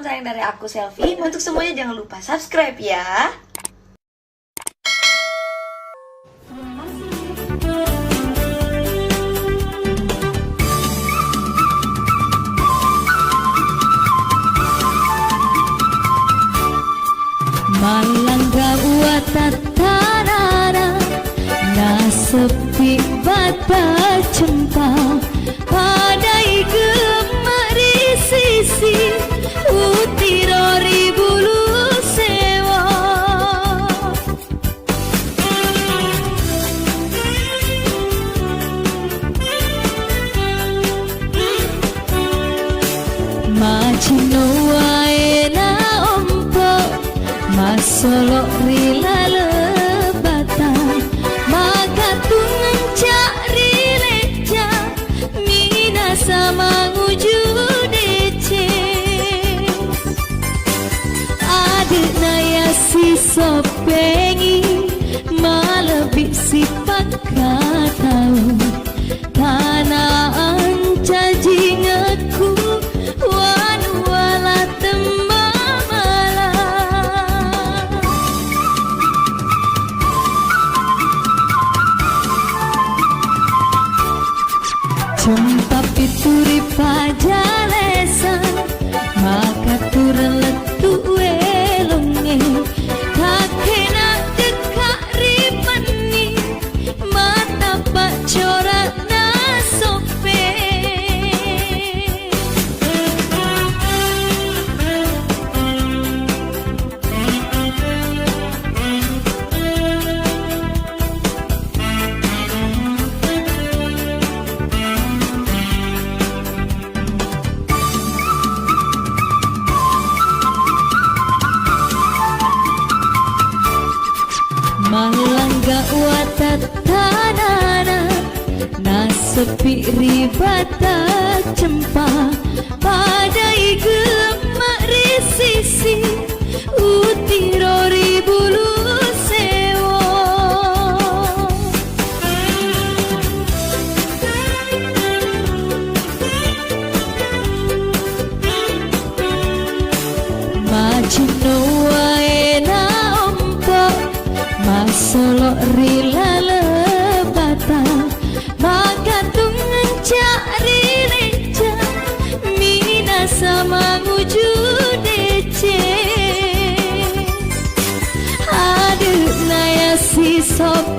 salam sayang dari aku Selfie. Untuk semuanya jangan lupa subscribe ya. Malangga watatanara na sepi bata cempa padai gemari sisi utirori bulu sewa Macino waena Masolo rila lebata maka tungan cari leca mina sama nguju dece adik naya si sopengi malebih sifat katau tanaan cacing aku wan wala Cempa pituri pajalesa maka turun letu welonge kakena dekak ripani mata pak corak na sope Malangga watatanana na sepi ribata cempa padai gemari sisi utirori bulu sewo Macino waena Masolo rila lebata maka tungan cari leca mina sama nguju dece aduk naya si sop